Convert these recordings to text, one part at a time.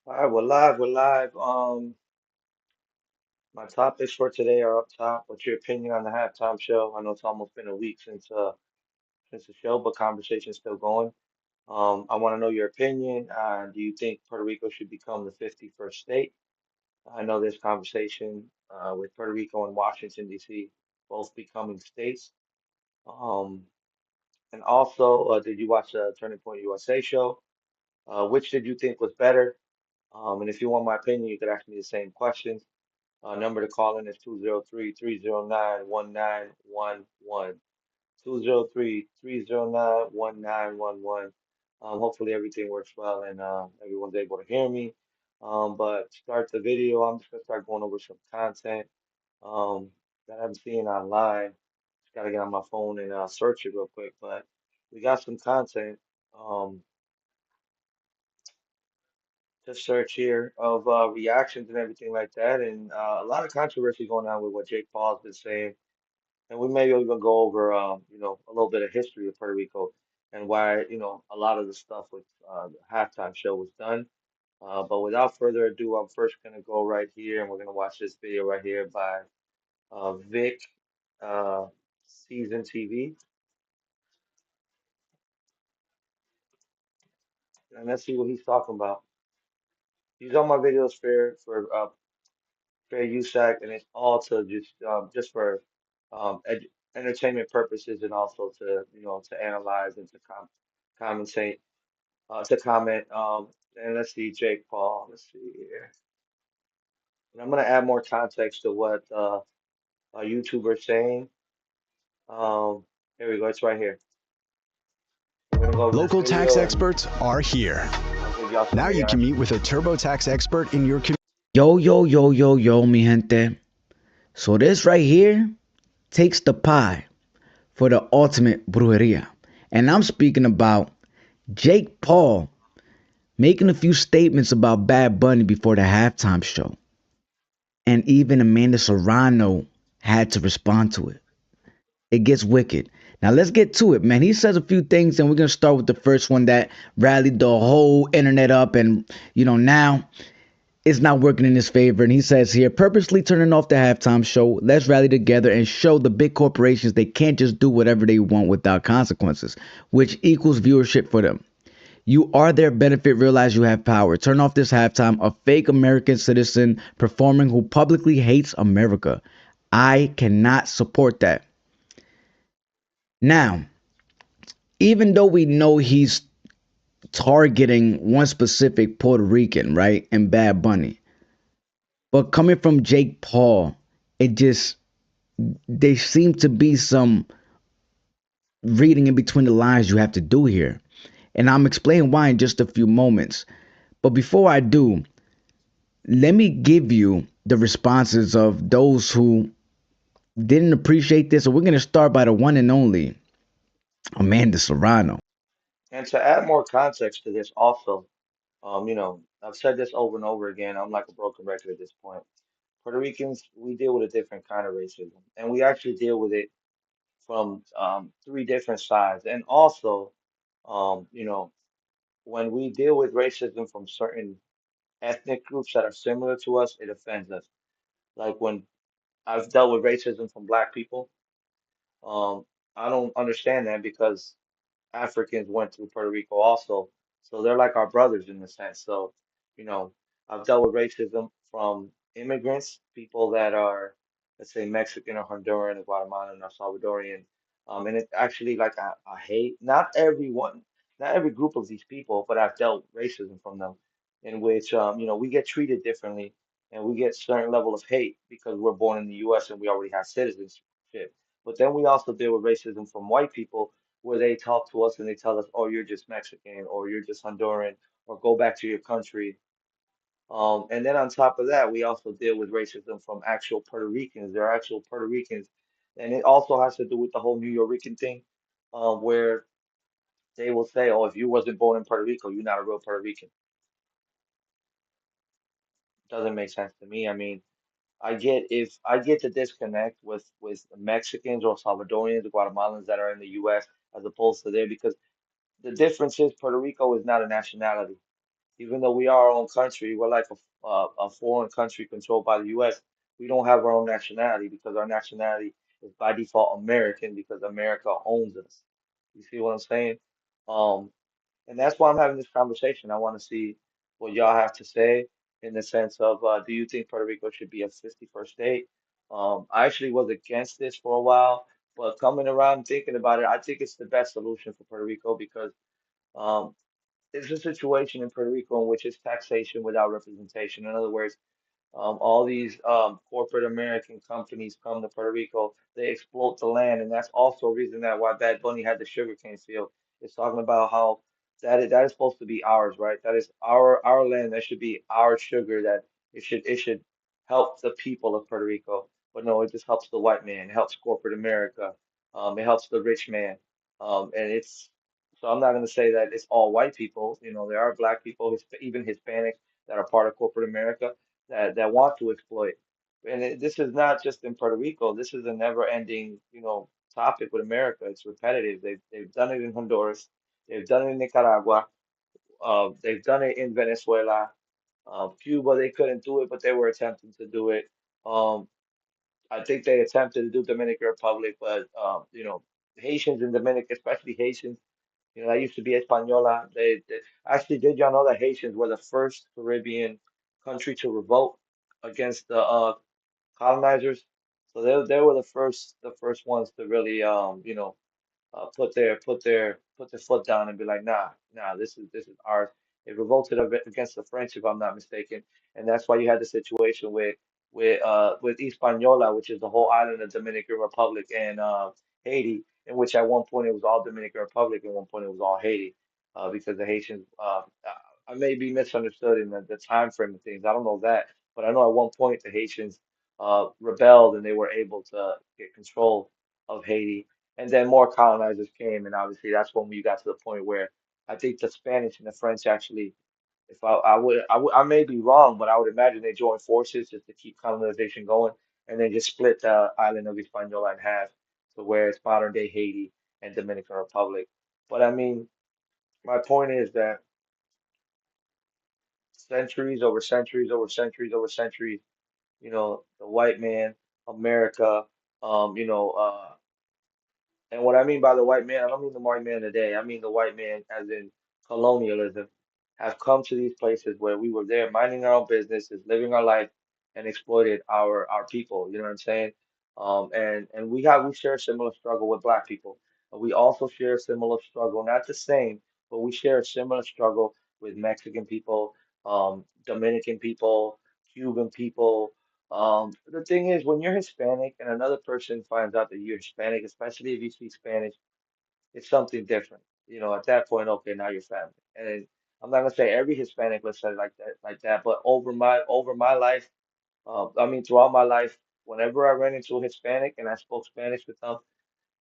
All right, we're live. We're live. My topics for today are up top. What's your opinion on the halftime show? I know it's almost been a week since the show, but conversation's still going. I want to know your opinion. Do you think Puerto Rico should become the 51st state? I know there's conversation with Puerto Rico and Washington, D.C. both becoming states. Um, and also, did you watch the Turning Point USA show? Which did you think was better? And if you want my opinion, you could ask me the same questions. Number to call in is 203-309-1911. 203-309-1911. Hopefully everything works well and everyone's able to hear me. But start the video. I'm just gonna start going over some content um, that I'm seeing online. Just gotta get on my phone and search it real quick. But we got some content. Um, to search here of reactions and everything like that, and a lot of controversy going on with what Jake Paul's been saying, and we may even go over, a little bit of history of Puerto Rico and why, a lot of the stuff with the halftime show was done. But without further ado, I'm first gonna go right here, and we're gonna watch this video right here by Vic uh, Season TV, and let's see what he's talking about. He's on my videos for fair use act, and it's all to just for ed entertainment purposes, and also to to analyze and to commentate to comment. And let's see, Jake Paul. Let's see here, and I'm gonna add more context to what a YouTuber's saying. Um, here we go. It's right here. We're gonna go over this Local tax video, and experts are here. I'll give y'all some Now you can meet reaction. with a TurboTax expert in your community. Yo, yo, yo, yo, yo, mi gente. So this right here takes the pie for the ultimate brujeria. And I'm speaking about Jake Paul making a few statements about Bad Bunny before the halftime show. And even Amanda Serrano had to respond to it. It gets wicked. Now let's get to it, man. He says a few things, and we're gonna start with the first one that rallied the whole internet up, and now it's not working in his favor. And he says here, purposely turning off the halftime show. Let's rally together and show the big corporations they can't just do whatever they want without consequences, which equals viewership for them. You are their benefit. Realize you have power. Turn off this halftime. A fake American citizen performing who publicly hates America. I cannot support that. Now, even though we know he's targeting one specific Puerto Rican, right, and Bad Bunny, but coming from Jake Paul, it just there seems to be some reading in between the lines you have to do here. And I'm explaining why in just a few moments. But before I do, let me give you the responses of those who didn't appreciate this. So we're gonna start by the one and only Amanda Serrano. And to add more context to this, also, I've said this over and over again. I'm like a broken record at this point. Puerto Ricans, we deal with a different kind of racism, and we actually deal with it from three different sides. And also, when we deal with racism from certain ethnic groups that are similar to us, it offends us. Like when I've dealt with racism from black people, um, I don't understand that because Africans went through Puerto Rico also. So they're like our brothers in a sense. So, you know, I've dealt with racism from immigrants, people that are, let's say, Mexican or Honduran or Guatemalan or Salvadorian. And it actually like I hate not everyone, not every group of these people, but I've dealt racism from them in which we get treated differently and we get certain level of hate because we're born in the US and we already have citizenship. But then we also deal with racism from white people where they talk to us and they tell us, "Oh, you're just Mexican, or you're just Honduran, or go back to your country." And then on top of that, we also deal with racism from actual Puerto Ricans. They're actual Puerto Ricans, and it also has to do with the whole New Yorican thing, where they will say, "Oh, if you wasn't born in Puerto Rico, you're not a real Puerto Rican." Doesn't make sense to me. I mean, I get the disconnect with Mexicans or Salvadorians, Guatemalans that are in the U.S. as opposed to there because the difference is Puerto Rico is not a nationality. Even though we are our own country, we're like a foreign country controlled by the U.S. We don't have our own nationality because our nationality is by default American because America owns us. You see what I'm saying? Um, and that's why I'm having this conversation. I want to see what y'all have to say in the sense of do you think Puerto Rico should be a 51st state? I actually was against this for a while, but coming around and thinking about it, I think it's the best solution for Puerto Rico because um, it's a situation in Puerto Rico in which it's taxation without representation. In other words, all these corporate American companies come to Puerto Rico, they exploit the land, and that's also a reason that why Bad Bunny had the sugarcane field. It's talking about how that is supposed to be ours, right? That is our land. That should be our sugar. That it should help the people of Puerto Rico. But no, it just helps the white man, it helps corporate America, it helps the rich man, and it's so I'm not going to say that it's all white people. You know, there are black people, even Hispanics that are part of corporate America that want to exploit. And this is not just in Puerto Rico. This is a never-ending, topic with America. It's repetitive. They've done it in Honduras. They've done it in Nicaragua. They've done it in Venezuela. Cuba, they couldn't do it, but they were attempting to do it. Um, I think they attempted to do Dominican Republic, but Haitians in Dominican, especially Haitians, that used to be Española. They actually did y'all know that Haitians were the first Caribbean country to revolt against the colonizers? So they were the first ones to really put their foot down and be like, nah, this is ours. It revolted against the French, if I'm not mistaken, and that's why you had the situation with Hispaniola, which is the whole island of Dominican Republic and Haiti, in which at one point it was all Dominican Republic, and one point it was all Haiti, because the Haitians. I may be misunderstood in the time frame of things. I don't know that, but I know at one point the Haitians rebelled and they were able to get control of Haiti, and then more colonizers came, and obviously that's when we got to the point where I think the Spanish and the French actually, if I may be wrong, but I would imagine they joined forces just to keep colonization going, and then just split the island of Hispaniola in half to where it's modern day Haiti and Dominican Republic. But I mean, my point is that centuries over centuries over centuries over centuries, the white man, America, um, you know, uh, and what I mean by the white man, I don't mean the white man today. I mean the white man as in colonialism have come to these places where we were there minding our own businesses, living our life, and exploited our people. You know what I'm saying? And we share a similar struggle with black people. We also share a similar struggle, not the same, but we share a similar struggle with Mexican people, Dominican people, Cuban people. The thing is, when you're Hispanic and another person finds out that you're Hispanic, especially if you speak Spanish, it's something different. At that point, okay, now you're family. And I'm not gonna say every Hispanic looks at it like that, but over my life, I mean, throughout my life, whenever I ran into a Hispanic and I spoke Spanish with them,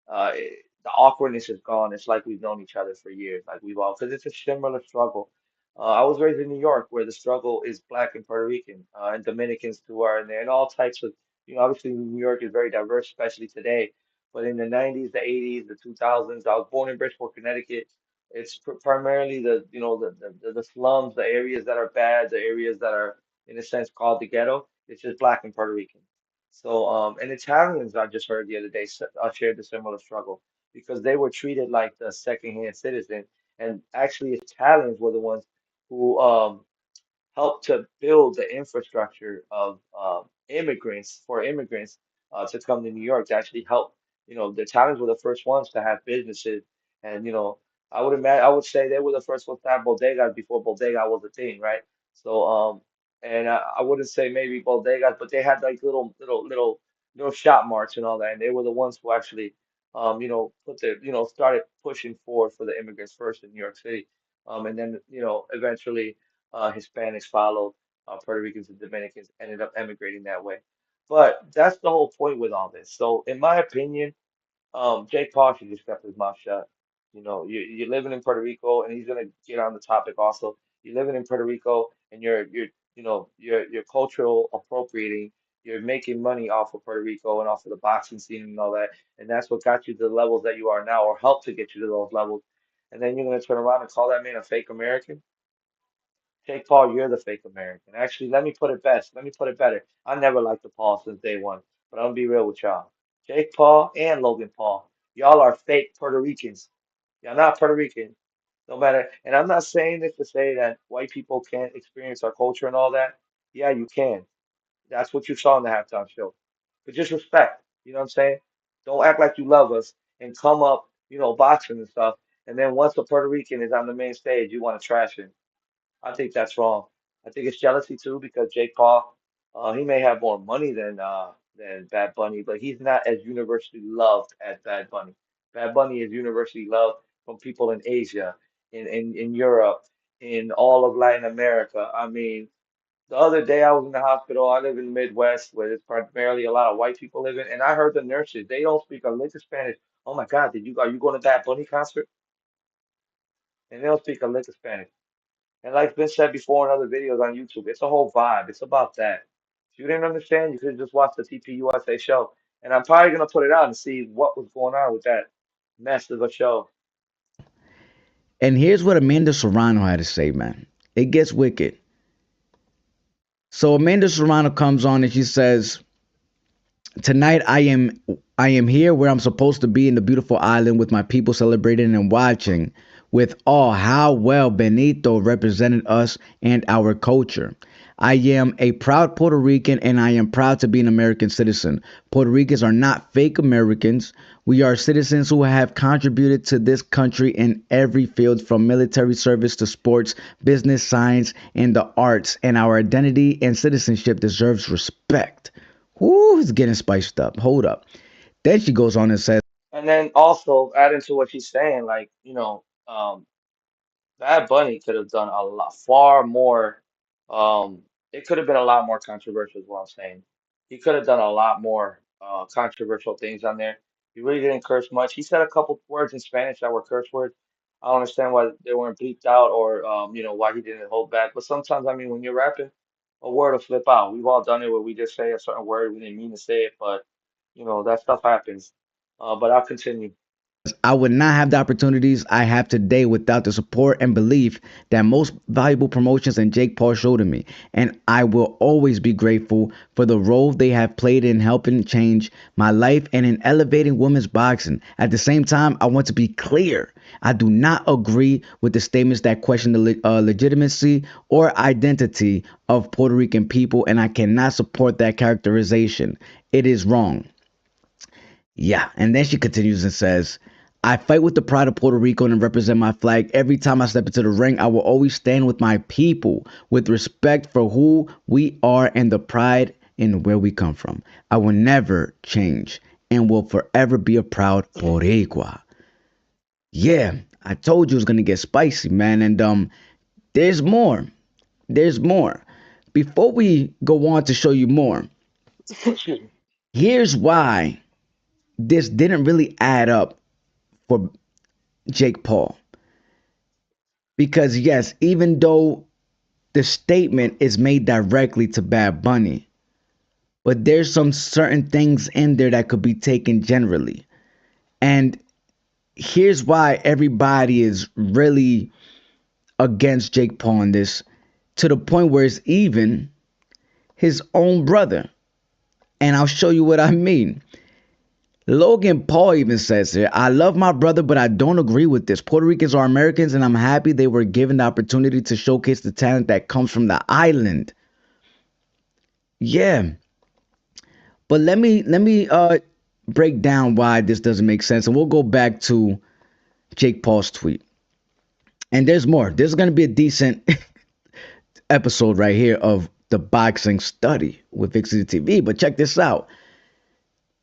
the awkwardness is gone. It's like we've known each other for years, like we've all, because it's a similar struggle. I was raised in New York, where the struggle is black and Puerto Rican, and Dominicans too are in there, and all types of, obviously New York is very diverse, especially today. But in the 90s, the 80s, the 2000s, I was born in Bridgeport, Connecticut. It's primarily the slums, the areas that are bad, the areas that are, in a sense, called the ghetto. It's just black and Puerto Rican. So, and Italians, I just heard the other day, shared a similar struggle because they were treated like the secondhand citizen. And actually, Italians were the ones who help to build the infrastructure of immigrants to come to New York to actually help. The Italians were the first ones to have businesses, and I would say they were the first ones to have bodegas before bodega was a thing, right? So and I wouldn't say maybe bodegas, but they had like little shop marts and all that, and they were the ones who actually put the started pushing forward for the immigrants first in New York City, and then eventually Hispanics followed, Puerto Ricans and Dominicans ended up emigrating that way. But that's the whole point with all this. So, in my opinion, Jake Paul should just kept his mouth shut. You're living in Puerto Rico, and he's gonna get on the topic also. You're living in Puerto Rico, and you're cultural appropriating. You're making money off of Puerto Rico and off of the boxing scene and all that, and that's what got you to the levels that you are now, or helped to get you to those levels. And then you're gonna turn around and call that man a fake American? Jake Paul, you're the fake American. Actually, let me put it best. Let me put it better. I never liked the Paul since day one, but I'm gonna be real with y'all. Jake Paul and Logan Paul, y'all are fake Puerto Ricans. Y'all not Puerto Rican. No matter, and I'm not saying this to say that white people can't experience our culture and all that. Yeah, you can. That's what you saw in the halftime show. But just respect. You know what I'm saying? Don't act like you love us and come up, boxing and stuff. And then once a Puerto Rican is on the main stage, you want to trash him. I think that's wrong. I think it's jealousy too because Jake Paul, he may have more money than Bad Bunny, but he's not as universally loved as Bad Bunny. Bad Bunny is universally loved from people in Asia, in Europe, in all of Latin America. I mean, the other day I was in the hospital. I live in the Midwest where there's primarily a lot of white people living, and I heard the nurses, they don't speak a lick of Spanish. Oh my God, are you going to that Bunny concert? And they don't speak a lick of Spanish. And like been said before in other videos on YouTube, it's a whole vibe. It's about that. If you didn't understand, you could just watch the TPUSA show. And I'm probably gonna put it out and see what was going on with that mess of a show. And here's what Amanda Serrano had to say, man. It gets wicked. So Amanda Serrano comes on and she says, tonight I am here where I'm supposed to be in the beautiful island with my people celebrating and watching with awe how well Benito represented us and our culture. I am a proud Puerto Rican and I am proud to be an American citizen. Puerto Ricans are not fake Americans. We are citizens who have contributed to this country in every field from military service to sports, business, science, and the arts, and our identity and citizenship deserves respect. Whoo, it's getting spiced up. Hold up. Then she goes on and says, And then also adding to what she's saying, like, Bad Bunny could have done a lot far more. It could have been a lot more controversial, is what I'm saying. He could have done a lot more controversial things on there. He really didn't curse much. He said a couple words in Spanish that were curse words. I don't understand why they weren't bleeped out or why he didn't hold back. But sometimes, I mean, when you're rapping, a word will slip out. We've all done it where we just say a certain word, we didn't mean to say it, but that stuff happens. But I'll continue. I would not have the opportunities I have today without the support and belief that most valuable promotions and Jake Paul showed in me. And I will always be grateful for the role they have played in helping change my life and in elevating women's boxing. At the same time, I want to be clear. I do not agree with the statements that question the legitimacy or identity of Puerto Rican people, and I cannot support that characterization. It is wrong. Yeah, and then she continues and says, I fight with the pride of Puerto Rico and represent my flag. Every time I step into the ring, I will always stand with my people with respect for who we are and the pride in where we come from. I will never change and will forever be a proud Boricua. Yeah, I told you it was going to get spicy, man. And there's more. There's more. Before we go on to show you more, here's why this didn't really add up for Jake Paul. Because, yes, even though the statement is made directly to Bad Bunny, but there's some certain things in there that could be taken generally. And here's why everybody is really against Jake Paul in this, to the point where it's even his own brother. And I'll show you what I mean. Logan Paul even says here, I love my brother, but I don't agree with this. Puerto Ricans are Americans, and I'm happy they were given the opportunity to showcase the talent that comes from the island. Yeah, but let me break down why this doesn't make sense, and we'll go back to Jake Paul's tweet. And there's more. There's gonna be a decent episode right here of the boxing study with Vixie TV. But check this out.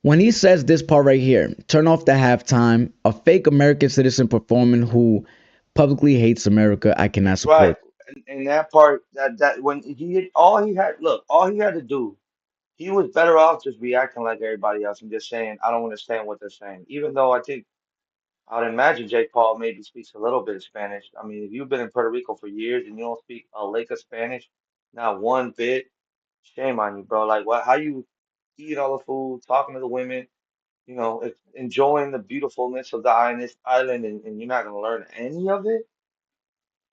When he says this part right here, turn off the halftime, a fake American citizen performing who publicly hates America, I cannot Right. support. And that part that when all he had to do, he was better off just reacting like everybody else and just saying, I don't understand what they're saying. Even though I think I would imagine Jake Paul maybe speaks a little bit of Spanish. I mean, if you've been in Puerto Rico for years and you don't speak a lick of Spanish, not one bit, shame on you, bro. Like what how you eat all the food, talking to the women, enjoying the beautifulness of the island and you're not gonna learn any of it?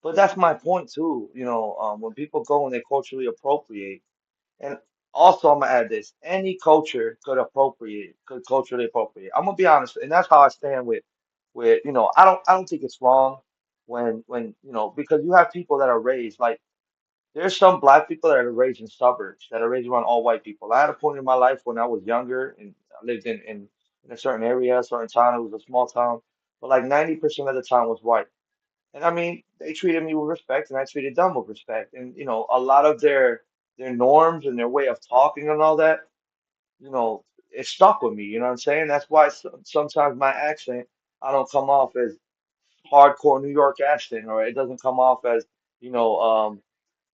But that's my point too. When people go and they culturally appropriate, and also I'm gonna add this: any culture could culturally appropriate. I'm gonna be honest, and that's how I stand with I don't think it's wrong when because you have people that are raised like there's some black people that are raised in suburbs that are raised around all white people. I had a point in my life when I was younger and I lived in a certain area, a certain town. It was a small town, but like 90% of the town was white. And I mean, they treated me with respect, and I treated them with respect. And a lot of their norms and their way of talking and all that, it stuck with me. You know what I'm saying? That's why sometimes my accent, I don't come off as hardcore New York accent, or it doesn't come off as you know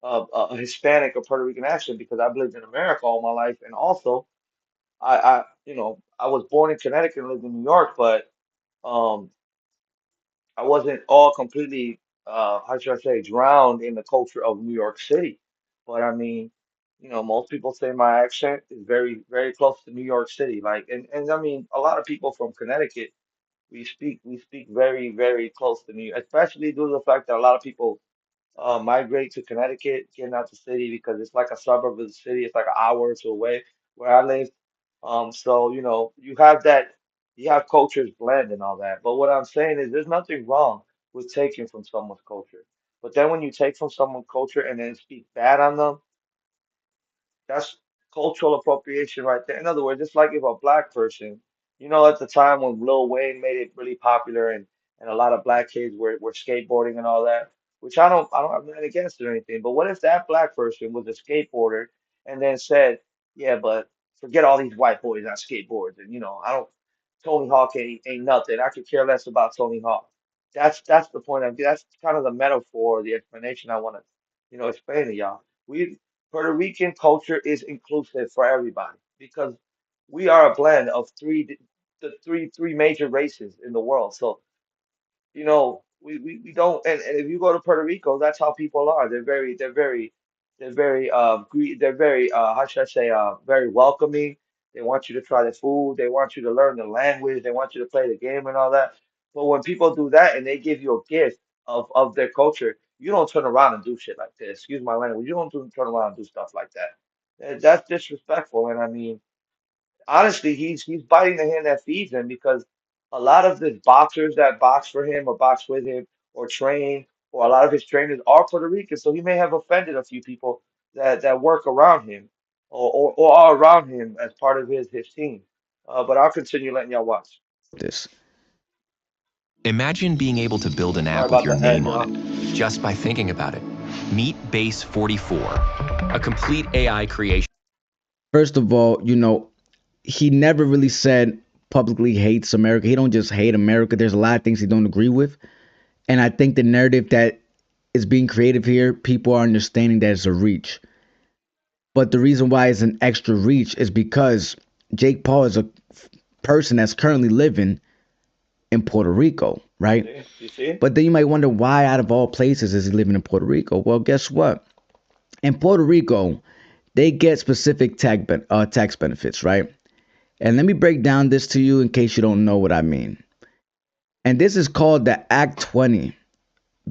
a Hispanic or Puerto Rican accent because I've lived in America all my life, and also I was born in Connecticut and lived in New York, but um, I wasn't all completely, how should I say, drowned in the culture of New York City. But I mean, most people say my accent is very, very close to New York City. Like, and I mean, a lot of people from Connecticut, we speak very, very close to New York, especially due to the fact that a lot of people migrate to Connecticut, getting out the city because it's like a suburb of the city. It's like an hour or two away where I live. So you have cultures blend and all that. But what I'm saying is there's nothing wrong with taking from someone's culture. But then when you take from someone's culture and then speak bad on them, that's cultural appropriation right there. In other words, it's like if a black person, at the time when Lil Wayne made it really popular and a lot of black kids were skateboarding and all that, which I don't have nothing against it or anything. But what if that black person was a skateboarder and then said, yeah, but forget all these white boys on skateboards and I don't Tony Hawk ain't nothing. I could care less about Tony Hawk. That's the point that's kind of the metaphor, the explanation I want to, explain to y'all. We Puerto Rican culture is inclusive for everybody because we are a blend of the three major races in the world. So we don't and if you go to Puerto Rico, that's how people are. They're very how should I say very welcoming. They want you to try the food, they want you to learn the language, they want you to play the game and all that. But when people do that and they give you a gift of their culture, you don't turn around and do shit like this. Excuse my language. You don't turn around and do stuff like that. That's disrespectful. And I mean, honestly, he's biting the hand that feeds him because a lot of the boxers that box for him or box with him or train or a lot of his trainers are Puerto Rican, so he may have offended a few people that work around him or are around him as part of his team. But I'll continue letting y'all watch. This. Imagine being able to build an Sorry app with about your the ad, name on y'all. it just by thinking about it. Meet Base 44, a complete AI creation. First of all, he never really said publicly hates America. He don't just hate America. There's a lot of things he don't agree with. And I think the narrative that is being creative here, people are understanding that it's a reach. But the reason why it's an extra reach is because Jake Paul is a person that's currently living in Puerto Rico, right? See, you see? But then you might wonder why, out of all places, is he living in Puerto Rico? Well, guess what? In Puerto Rico, they get specific tax benefits, right? And let me break down this to you in case you don't know what I mean. And this is called the Act 20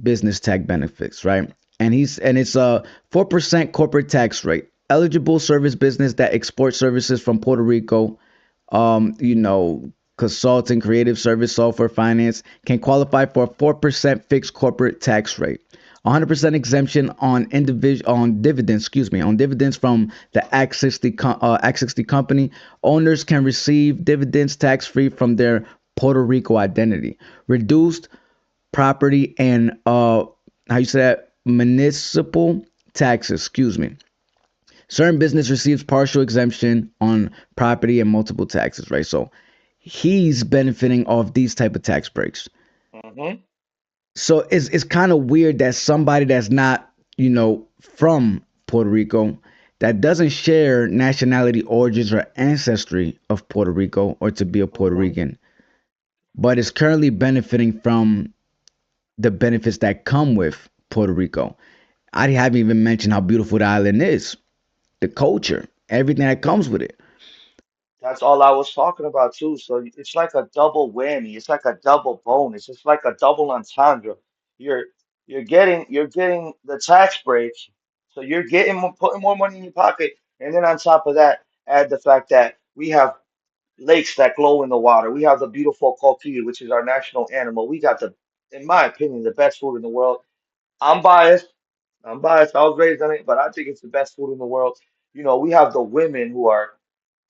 business tax benefits, right? And it's a 4% corporate tax rate. Eligible service business that export services from Puerto Rico, um, you know, consulting, creative service, software, finance can qualify for a 4% fixed corporate tax rate. 100% exemption on dividends, on dividends from the Act 60 company. Owners can receive dividends tax free from their Puerto Rico identity. Reduced property and how you say that, municipal taxes, certain business receives partial exemption on property and multiple taxes, right? So he's benefiting off these type of tax breaks. Hmm. So it's kind of weird that somebody that's not, from Puerto Rico, that doesn't share nationality, origins, or ancestry of Puerto Rico or to be a Puerto Hmm. Rican, but is currently benefiting from the benefits that come with Puerto Rico. I haven't even mentioned how beautiful the island is, the culture, everything that comes with it. That's all I was talking about too. So it's like a double whammy. It's like a double bonus. It's like a double entendre. you're getting the tax break, so you're putting more money in your pocket, and then on top of that, add the fact that we have lakes that glow in the water. We have the beautiful coqui, which is our national animal. We got in my opinion, the best food in the world. I'm biased. I'm biased. I was raised on it, but I think it's the best food in the world. We have the women who are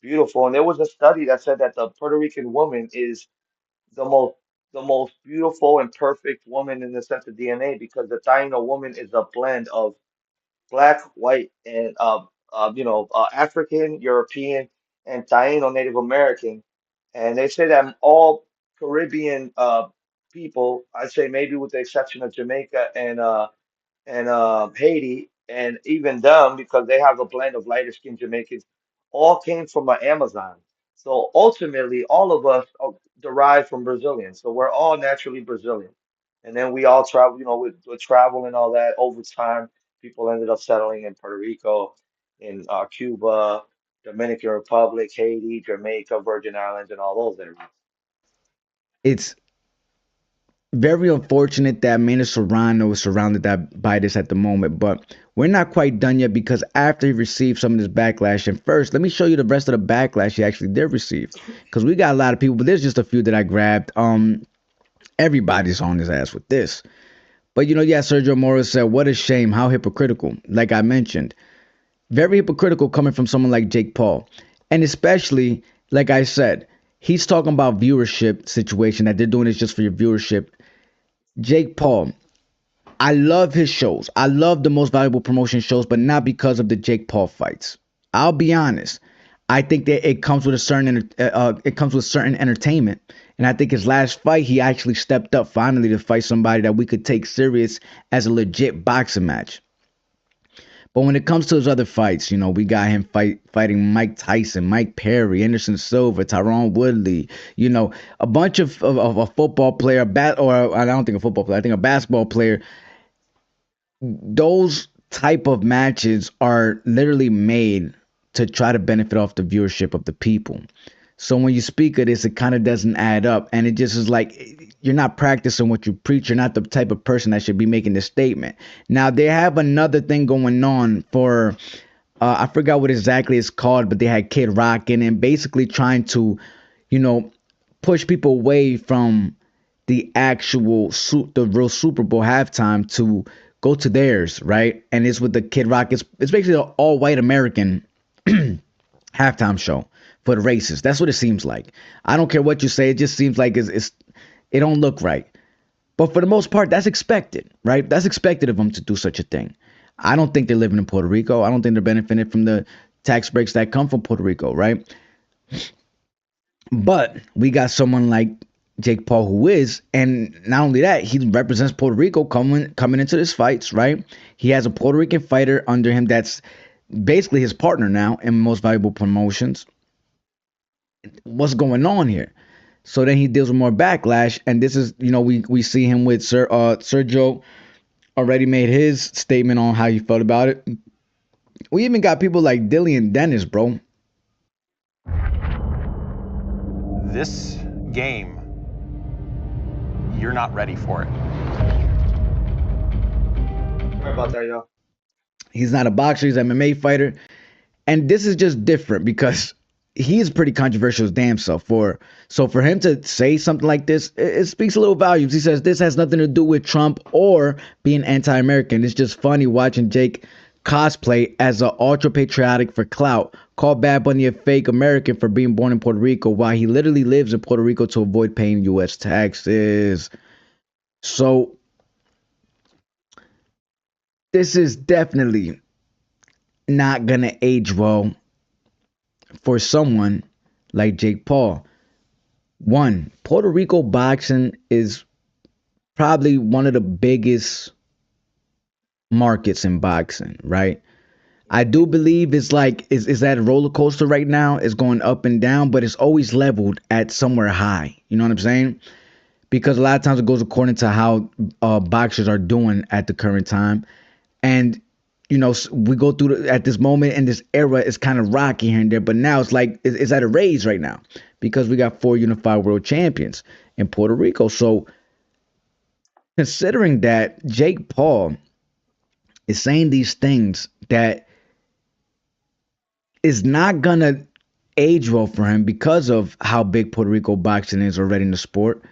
beautiful, and there was a study that said that the Puerto Rican woman is the most the most beautiful and perfect woman in the sense of DNA because the Taino woman is a blend of black, white, and African, European, and Taino Native American. And they say that all Caribbean people, I'd say maybe with the exception of Jamaica and Haiti, and even them because they have a blend of lighter skinned Jamaicans, all came from the Amazon. So ultimately, all of us are derived from Brazilians. So we're all naturally Brazilian. And then we all travel, with travel and all that over time. People ended up settling in Puerto Rico, in Cuba, Dominican Republic, Haiti, Jamaica, Virgin Islands, and all those areas. It's very unfortunate that Maynard Serrano is surrounded by this at the moment, but we're not quite done yet because after he received some of this backlash, and first, let me show you the rest of the backlash he actually did receive, because we got a lot of people, but there's just a few that I grabbed. Everybody's on his ass with this, but yeah, Sergio Moro said, "What a shame, how hypocritical." Like I mentioned, very hypocritical coming from someone like Jake Paul, and especially like I said, he's talking about viewership situation that they're doing this just for your viewership. Jake Paul, I love his shows. I love the most valuable promotion shows, but not because of the Jake Paul fights. I'll be honest. I think that it comes with a it comes with certain entertainment, and I think his last fight he actually stepped up finally to fight somebody that we could take serious as a legit boxing match. But when it comes to his other fights, we got him fighting Mike Tyson, Mike Perry, Anderson Silva, Tyrone Woodley, a bunch of a football player, or I don't think a football player, I think a basketball player. Those type of matches are literally made to try to benefit off the viewership of the people. So when you speak of this, it kind of doesn't add up. And it just is like you're not practicing what you preach. You're not the type of person that should be making this statement. Now, they have another thing going on for, I forgot what exactly it's called, but they had Kid Rock in and basically trying to, you know, push people away from the the real Super Bowl halftime to go to theirs, right? And it's with the Kid Rock. It's basically an all white American halftime show for the races. That's what it seems like. I don't care what you say. It just seems like it don't look right. But for the most part, that's expected, right? That's expected of them to do such a thing. I don't think they're living in Puerto Rico. I don't think they're benefiting from the tax breaks that come from Puerto Rico, right? But we got someone like Jake Paul who is, and not only that, he represents Puerto Rico coming into this fights, right? He has a Puerto Rican fighter under him that's basically his partner now in most valuable promotions. What's going on here? So then he deals with more backlash, and this is, we see him with Sergio already made his statement on how he felt about it. We even got people like Dillian Dennis, bro. This game, you're not ready for it. Sorry about that, y'all. He's not a boxer, he's an MMA fighter. And this is just different because he is pretty controversial as damn self. For him to say something like this, it speaks a little volumes. He says this has nothing to do with Trump or being anti-American. It's just funny watching Jake cosplay as an ultra patriotic for clout, call Bad Bunny a fake American for being born in Puerto Rico while he literally lives in Puerto Rico to avoid paying U.S. taxes. So this is definitely not gonna age well for someone like Jake Paul. One, Puerto Rico boxing is probably one of the biggest markets in boxing, right? I do believe it's like is that a roller coaster right now? It's going up and down, but it's always leveled at somewhere high. You know what I'm saying? Because a lot of times it goes according to how boxers are doing at the current time, and we go through at this moment in this era, it's kind of rocky here and there, but now it's like it's at a raise right now because we got 4 unified world champions in Puerto Rico. So Considering that Jake Paul is saying these things that is not gonna age well for him because of how big Puerto Rico boxing is already in the sport,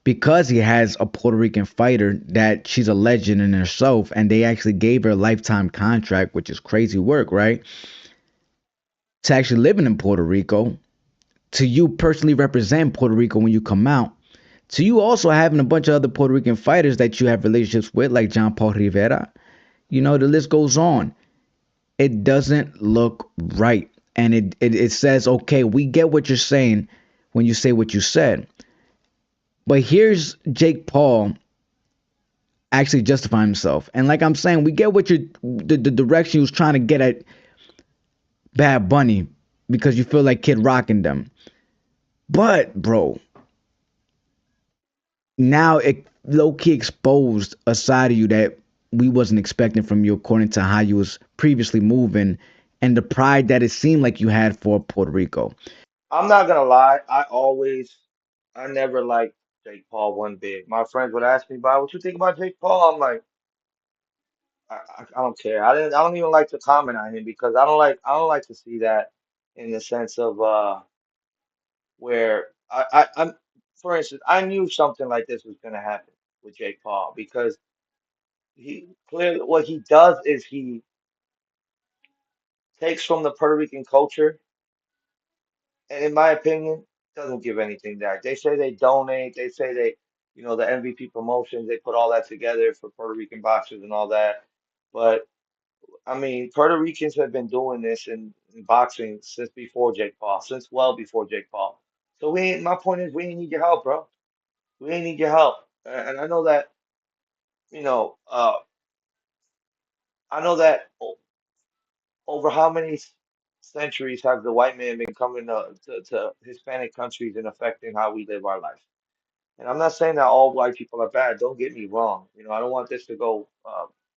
because he has a Puerto Rican fighter that she's a legend in herself, and they actually gave her a lifetime contract, which is crazy work, right? To actually living in Puerto Rico, to you personally represent Puerto Rico when you come out, to you also having a bunch of other Puerto Rican fighters that you have relationships with, like John Paul Rivera. You know, the list goes on. It doesn't look right. And it says, okay, we get what you're saying when you say what you said. But here's Jake Paul actually justifying himself. And like I'm saying, we get what the direction he was trying to get at Bad Bunny because you feel like Kid Rocking them. But bro, now it low key exposed a side of you that we wasn't expecting from you according to how you was previously moving and the pride that it seemed like you had for Puerto Rico. I'm not gonna lie. I never liked Jake Paul one bit. My friends would ask me about what you think about Jake Paul. I'm like, I don't care. I don't even like to comment on him because I don't like to see that in the sense of where for instance, I knew something like this was gonna happen with Jake Paul because he clearly what he does is he takes from the Puerto Rican culture and in my opinion, doesn't give anything back. They say they donate, they say they, the MVP promotions, they put all that together for Puerto Rican boxers and all that. But I mean, Puerto Ricans have been doing this in boxing since before Jake Paul, since well before Jake Paul. So my point is, we ain't need your help, bro. We ain't need your help. And you know, uh, I know that over how many centuries have the white man been coming to Hispanic countries and affecting how we live our life? And I'm not saying that all white people are bad. Don't get me wrong. I don't want this to go.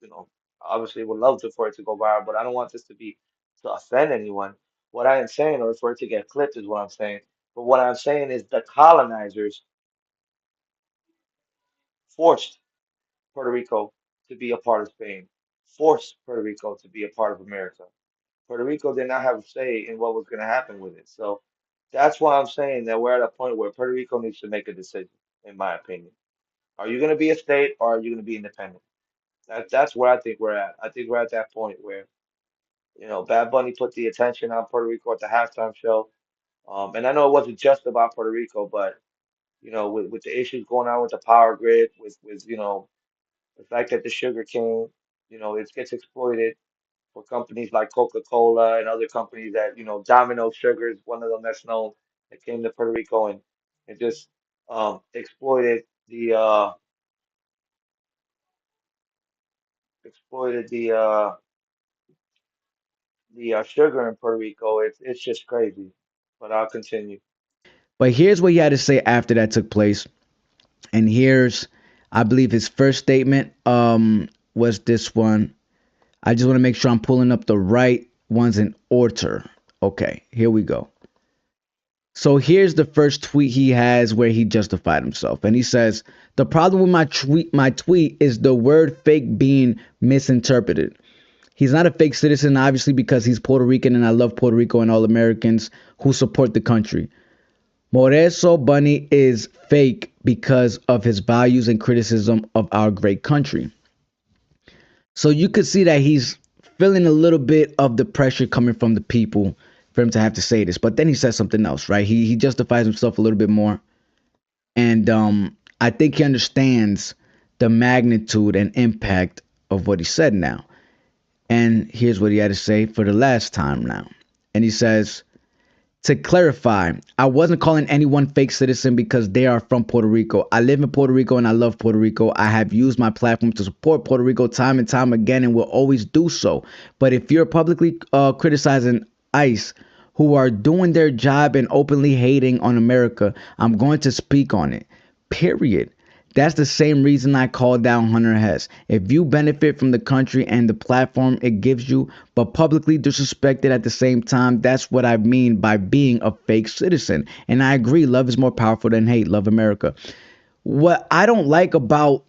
You know, obviously, would love to for it to go viral, but I don't want this to be to offend anyone. What I am saying, or for it to get clipped, is what I'm saying. But what I'm saying is the colonizers forced Puerto Rico to be a part of Spain, forced Puerto Rico to be a part of America. Puerto Rico did not have a say in what was going to happen with it. So that's why I'm saying that we're at a point where Puerto Rico needs to make a decision, in my opinion. Are you going to be a state or are you going to be independent? That's where I think we're at. I think we're at that point where, Bad Bunny put the attention on Puerto Rico at the halftime show. And I know it wasn't just about Puerto Rico, but with the issues going on with the power grid, with the fact that the sugar cane, it gets exploited for companies like Coca-Cola and other companies that, Domino Sugar is one of them that's known that came to Puerto Rico and just exploited the sugar in Puerto Rico. It's just crazy. But I'll continue. But here's what he had to say after that took place. And here's, I believe, his first statement was this one. I just want to make sure I'm pulling up the right ones in order. Okay, here we go. So here's the first tweet he has where he justified himself. And he says, the problem with my tweet is the word fake being misinterpreted. He's not a fake citizen, obviously, because he's Puerto Rican and I love Puerto Rico and all Americans who support the country. Moreso Bunny is fake because of his values and criticism of our great country. So you could see that he's feeling a little bit of the pressure coming from the people for him to have to say this. But then he says something else, right? He justifies himself a little bit more. And I think he understands the magnitude and impact of what he said now. And here's what he had to say for the last time now. And he says, to clarify, I wasn't calling anyone fake citizen because they are from Puerto Rico. I live in Puerto Rico and I love Puerto Rico. I have used my platform to support Puerto Rico time and time again and will always do so. But if you're publicly criticizing ICE, who are doing their job and openly hating on America, I'm going to speak on it. Period. That's the same reason I called down Hunter Hess. If you benefit from the country and the platform it gives you, but publicly disrespect it at the same time, that's what I mean by being a fake citizen. And I agree, love is more powerful than hate. Love America. What I don't like about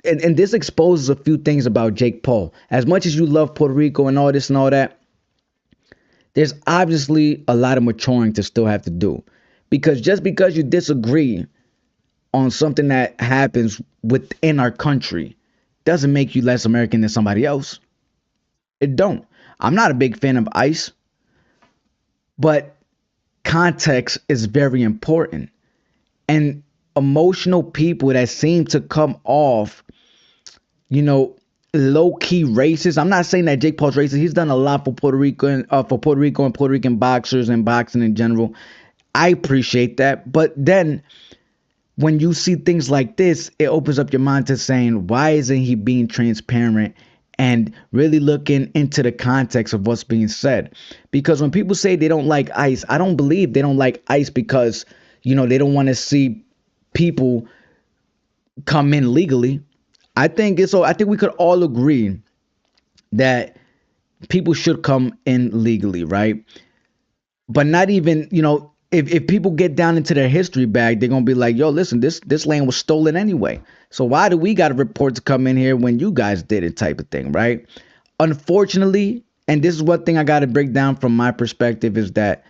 and this exposes a few things about Jake Paul. As much as you love Puerto Rico and all this and all that, there's obviously a lot of maturing to still have to do. Because just because you disagree on something that happens within our country doesn't make you less American than somebody else. It don't. I'm not a big fan of ICE, but context is very important. And emotional people that seem to come off, you know, low key racist. I'm not saying that Jake Paul's racist. He's done a lot for Puerto Rico and Puerto Rican boxers and boxing in general. I appreciate that. But then when you see things like this, it opens up your mind to saying, why isn't he being transparent and really looking into the context of what's being said? Because when people say they don't like ICE, I don't believe they don't like ICE because, they don't want to see people come in legally. I think we could all agree that people should come in legally, right? But not even, if people get down into their history bag, they're gonna be like, yo, listen, this land was stolen anyway. So why do we got a report to come in here when you guys did it, type of thing, right? Unfortunately, and this is one thing I gotta break down from my perspective, is that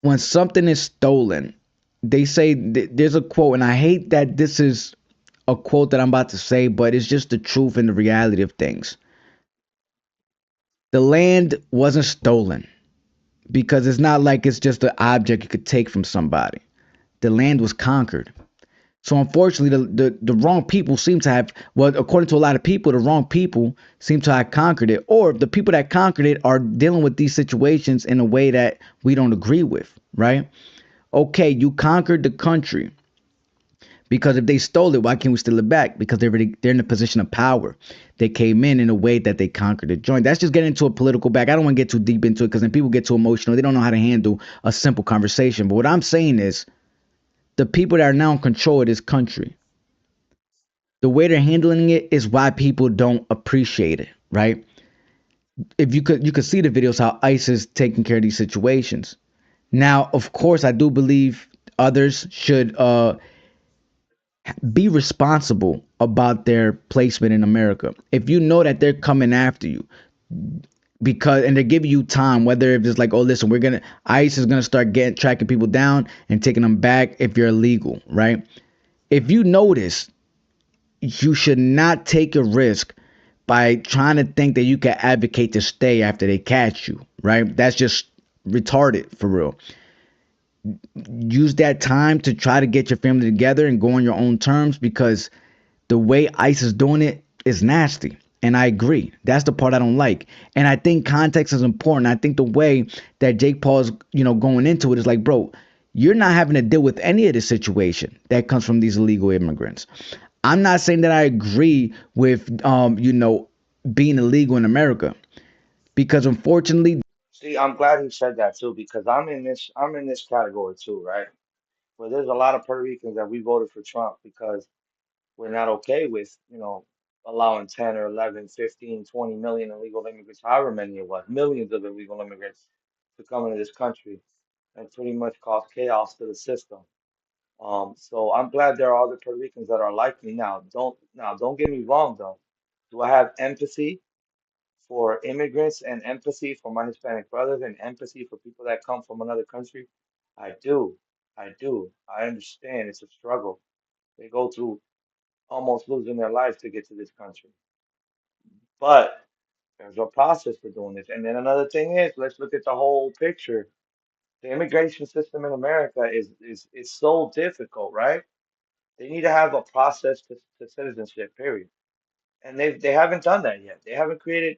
when something is stolen, they say there's a quote, and I hate that this is a quote that I'm about to say, but it's just the truth and the reality of things. The land wasn't stolen because it's not like it's just an object you could take from somebody. The land was conquered. So unfortunately, the wrong people seem to have, well, according to a lot of people, the wrong people seem to have conquered it, or the people that conquered it are dealing with these situations in a way that we don't agree with, right? Okay, you conquered the country. Because if they stole it, why can't we steal it back? Because they're in a position of power. They came in a way that they conquered the joint. That's just getting into a political back. I don't want to get too deep into it because then people get too emotional. They don't know how to handle a simple conversation. But what I'm saying is the people that are now in control of this country, the way they're handling it is why people don't appreciate it, right? If you could see the videos how ICE is taking care of these situations. Now, of course, I do believe others should be responsible about their placement in America. If you know that they're coming after you because and they're giving you time, whether if it's like, oh, listen, ICE is gonna start getting tracking people down and taking them back if you're illegal, right? If you notice, you should not take a risk by trying to think that you can advocate to stay after they catch you, right? That's just retarded for real. Use that time to try to get your family together and go on your own terms because the way ICE is doing it is nasty. And I agree. That's the part I don't like. And I think context is important. I think the way that Jake Paul is, going into it is like, bro, you're not having to deal with any of the situation that comes from these illegal immigrants. I'm not saying that I agree with, being illegal in America because unfortunately, See, I'm glad you said that too because I'm in this category too, right? Where there's a lot of Puerto Ricans that we voted for Trump because we're not okay with, allowing 10 or 11, 15, 20 million illegal immigrants, however many it was, millions of illegal immigrants to come into this country and pretty much cause chaos to the system. So I'm glad there are other Puerto Ricans that are like me now. Don't get me wrong though. Do I have empathy for immigrants and empathy for my Hispanic brothers and empathy for people that come from another country? I do. I do. I understand it's a struggle. They go through almost losing their lives to get to this country. But there's a process for doing this. And then another thing is, let's look at the whole picture. The immigration system in America is so difficult, right? They need to have a process to citizenship, period. And they haven't done that yet. They haven't created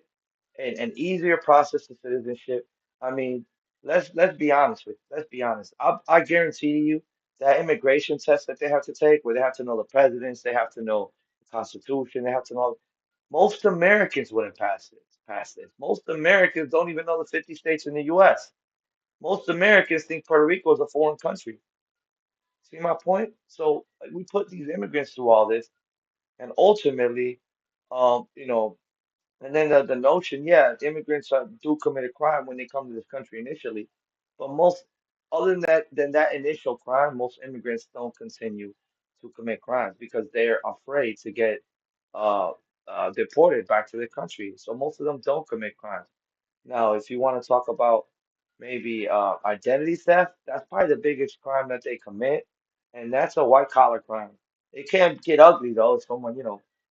an easier process to citizenship. I mean, let's be honest let's be honest. I guarantee you that immigration test that they have to take, where they have to know the presidents, they have to know the Constitution, they have to know. Most Americans wouldn't pass this. Most Americans don't even know the 50 states in the U.S. Most Americans think Puerto Rico is a foreign country. See my point? So like, we put these immigrants through all this, and ultimately, um, you know, and then the notion, yeah, immigrants do commit a crime when they come to this country initially, but most, other than that initial crime, most immigrants don't continue to commit crimes because they're afraid to get uh, deported back to their country. So most of them don't commit crimes. Now, if you want to talk about maybe identity theft, that's probably the biggest crime that they commit, and that's a white collar crime. It can get ugly though if someone,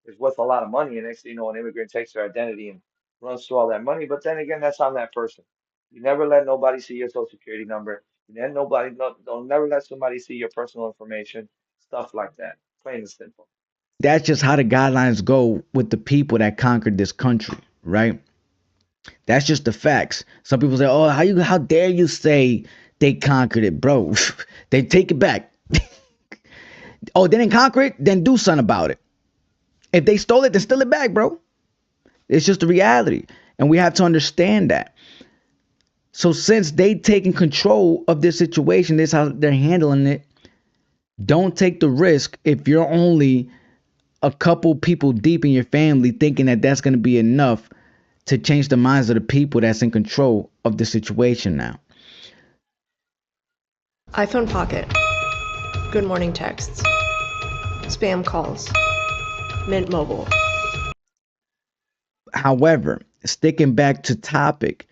is worth a lot of money, and next thing you know, an immigrant takes their identity and runs through all that money. But then again, that's on that person. You never let nobody see your social security number. You never nobody don't never let somebody see your personal information, stuff like that. Plain and simple. That's just how the guidelines go with the people that conquered this country, right? That's just the facts. Some people say, "Oh, how dare you say they conquered it, bro?" They take it back. Oh, they didn't conquer it, then do something about it. If they stole it, then steal it back, bro. It's just the reality, and we have to understand that. So since they taking control of this situation, this is how they're handling it. Don't take the risk if you're only a couple people deep in your family thinking that that's going to be enough to change the minds of the people that's in control of the situation now. iPhone Pocket, Good Morning texts, Spam calls, Mint Mobile. However, sticking back to topic,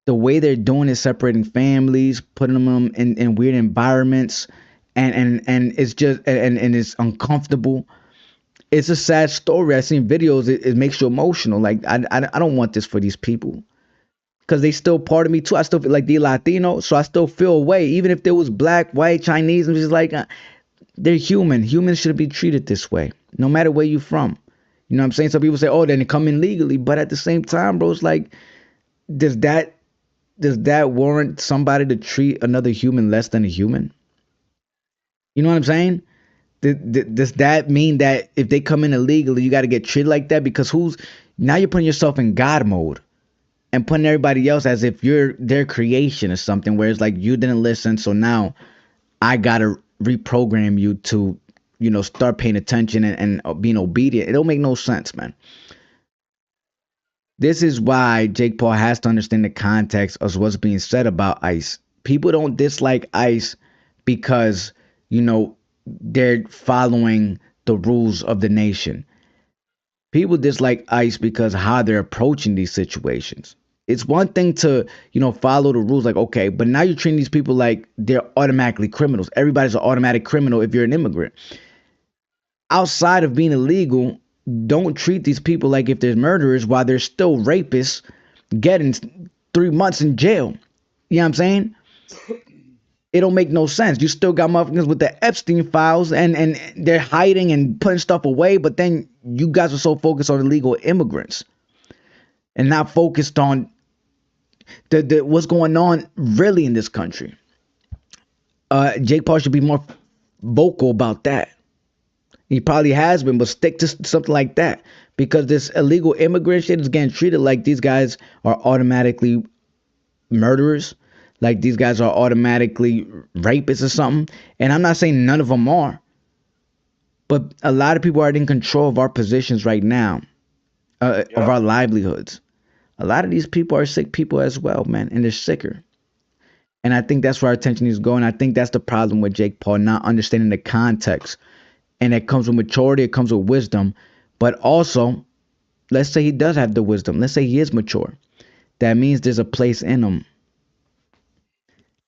the way they're doing is separating families, putting them in weird environments, and it's just and it's uncomfortable. It's a sad story. I've seen videos. It makes you emotional. Like I don't want this for these people because they still part of me too. I still feel like the Latino, so I still feel away. Even if there was black, white, Chinese, I'm just like they're human. Humans should be treated this way, no matter where you're from. You know what I'm saying? Some people say, "Oh, then they come in legally," but at the same time, bro, it's like, does that does that warrant somebody to treat another human less than a human? You know what I'm saying? Does that mean that if they come in illegally, you got to get treated like that? Because who's now you're putting yourself in God mode and putting everybody else as if you're their creation or something, where it's like you didn't listen, so now I gotta reprogram you to, start paying attention and being obedient. It don't make no sense, man. This is why Jake Paul has to understand the context of what's being said about ICE. People don't dislike ICE because, they're following the rules of the nation. People dislike ICE because how they're approaching these situations. It's one thing to, follow the rules, like, okay, but now you're treating these people like they're automatically criminals. Everybody's an automatic criminal if you're an immigrant. Outside of being illegal, don't treat these people like if they're murderers while they're still rapists getting 3 months in jail. You know what I'm saying? It don't make no sense. You still got motherfuckers with the Epstein files and they're hiding and putting stuff away, but then you guys are so focused on illegal immigrants and not focused on the what's going on really in this country. Jake Paul should be more vocal about that. He probably has been, but stick to something like that because this illegal immigrant shit is getting treated like these guys are automatically murderers, like these guys are automatically rapists or something. And I'm not saying none of them are, but a lot of people are in control of our positions right now, of Yep. our livelihoods. A lot of these people are sick people as well, man, and they're sicker. And I think that's where our attention is going. I think that's the problem with Jake Paul, not understanding the context. And it comes with maturity, it comes with wisdom. But also, let's say he does have the wisdom. Let's say he is mature. That means there's a place in him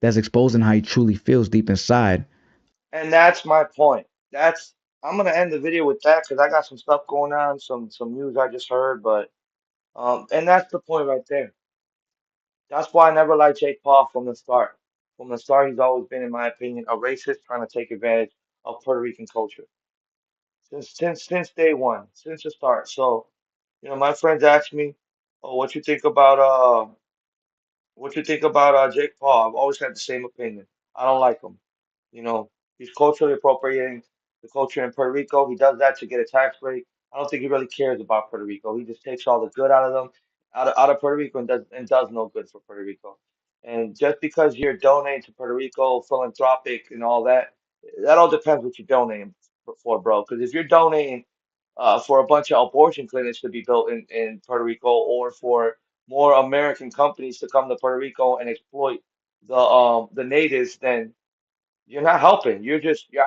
that's exposing how he truly feels deep inside. And that's my point. That's I'm gonna end the video with that because I got some stuff going on, some news I just heard, but and that's the point right there. That's why I never liked Jake Paul from the start. From the start, he's always been, in my opinion, a racist trying to take advantage of Puerto Rican culture since day one, since the start. So, my friends ask me, "Oh, what you think about Jake Paul?" I've always had the same opinion. I don't like him. You know, he's culturally appropriating the culture in Puerto Rico. He does that to get a tax break. I don't think he really cares about Puerto Rico. He just takes all the good out of them, out of Puerto Rico, and does no good for Puerto Rico. And just because you're donating to Puerto Rico, philanthropic and all that, that all depends what you're donating for, bro. Because if you're donating for a bunch of abortion clinics to be built in Puerto Rico, or for more American companies to come to Puerto Rico and exploit the natives, then you're not helping. You're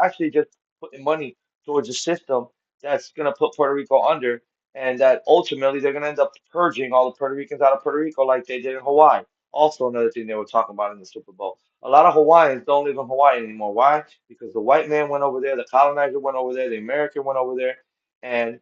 actually just putting money towards a system that's gonna put Puerto Rico under, and that ultimately they're gonna end up purging all the Puerto Ricans out of Puerto Rico like they did in Hawaii. Also, another thing they were talking about in the Super Bowl. A lot of Hawaiians don't live in Hawaii anymore. Why? Because the white man went over there, the colonizer went over there, the American went over there, and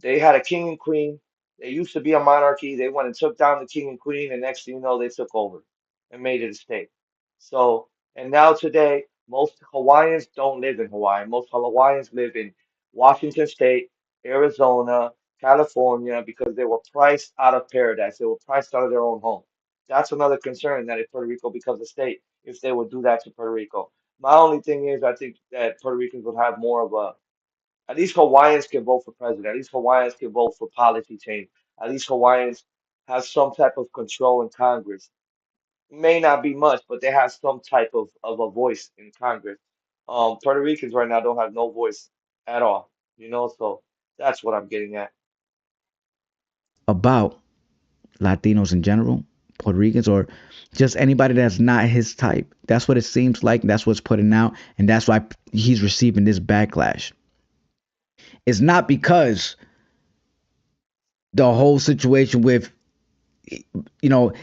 they had a king and queen. They used to be a monarchy. They went and took down the king and queen, and next thing you know, they took over and made it a state. So, and now today, most Hawaiians don't live in Hawaii. Most Hawaiians live in Washington State, Arizona, California, because they were priced out of paradise. They were priced out of their own home. That's another concern that if Puerto Rico becomes a state, if they would do that to Puerto Rico. My only thing is, I think that Puerto Ricans would have more of a, at least Hawaiians can vote for president. At least Hawaiians can vote for policy change. At least Hawaiians have some type of control in Congress. May not be much, but they have some type of a voice in Congress. Puerto Ricans right now don't have no voice at all, so that's what I'm getting at. About Latinos in general, Puerto Ricans, or just anybody that's not his type. That's what it seems like. That's what's putting out, and that's why he's receiving this backlash. It's not because the whole situation with,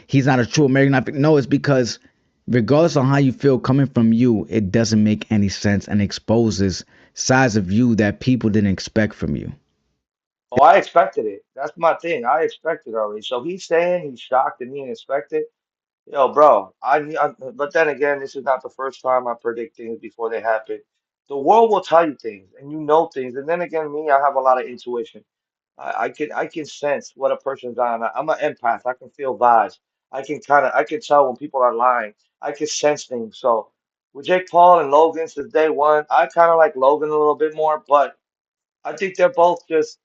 he's not a true American. No, it's because regardless on how you feel coming from you, it doesn't make any sense and exposes sides of you that people didn't expect from you. Oh, I expected it. That's my thing. I expected already. So he's saying he's shocked and he didn't expect it. Yo, bro, but then again, this is not the first time I predict things before they happen. The world will tell you things, and you know things. And then again, me, I have a lot of intuition. I can sense what a person's on. I'm an empath. I can feel vibes. I can tell when people are lying. I can sense things. So with Jake Paul and Logan since day one, I kind of like Logan a little bit more, but I think they're both just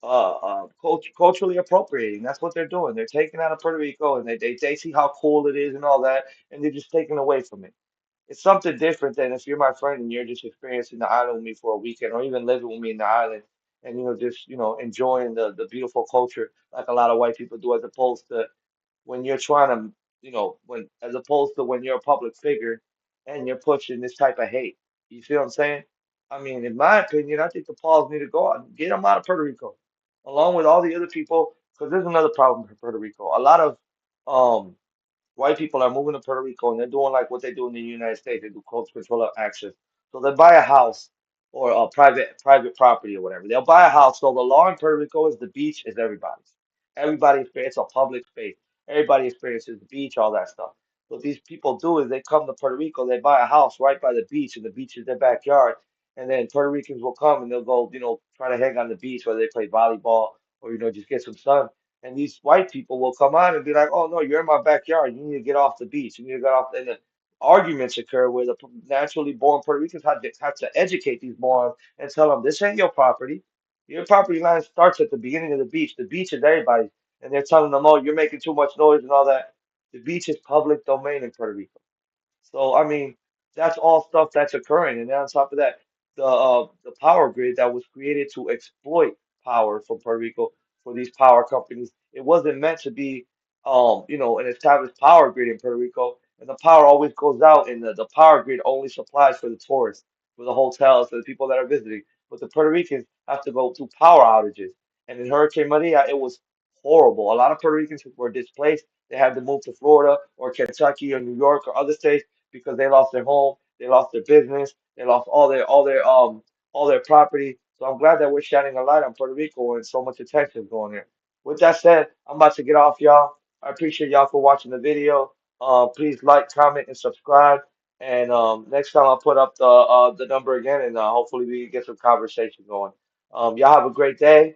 culturally appropriating. That's what they're doing. They're taking out of Puerto Rico and they see how cool it is and all that, and they're just taking away from it. It's something different than if you're my friend and you're just experiencing the island with me for a weekend or even living with me in the island and just enjoying the beautiful culture like a lot of white people do, as opposed to when you're trying to, when as opposed to when you're a public figure and you're pushing this type of hate. You see what I'm saying? I mean, in my opinion, I think the Pauls need to go out and get them out of Puerto Rico, along with all the other people, because there's another problem for Puerto Rico. A lot of um white people are moving to Puerto Rico and they're doing like what they do in the United States. They do close control of access. So they buy a house or a private property or whatever. They'll buy a house. So the law in Puerto Rico is the beach is everybody's. Everybody experiences a public space. Everybody experiences the beach, all that stuff. What these people do is they come to Puerto Rico, they buy a house right by the beach, and the beach is their backyard. And then Puerto Ricans will come and they'll go, try to hang on the beach, whether they play volleyball or just get some sun. And these white people will come on and be like, "Oh no, you're in my backyard. You need to get off the beach. You need to get off." And then arguments occur where the naturally born Puerto Ricans have to educate these morons and tell them this ain't your property. Your property line starts at the beginning of the beach. The beach is everybody's, and they're telling them, "Oh, you're making too much noise and all that." The beach is public domain in Puerto Rico. So I mean, that's all stuff that's occurring. And then on top of that, the power grid that was created to exploit power from Puerto Rico for these power companies, it wasn't meant to be an established power grid in Puerto Rico. And the power always goes out, and the power grid only supplies for the tourists, for the hotels, for the people that are visiting. But the Puerto Ricans have to go through power outages. And in Hurricane Maria, it was horrible. A lot of Puerto Ricans were displaced. They had to move to Florida or Kentucky or New York or other states because they lost their home, they lost their business, they lost all their property. So I'm glad that we're shining a light on Puerto Rico and so much attention is going there. With that said, I'm about to get off, y'all. I appreciate y'all for watching the video. Please like, comment, and subscribe. And next time I'll put up the number again, and hopefully we can get some conversation going. Y'all have a great day.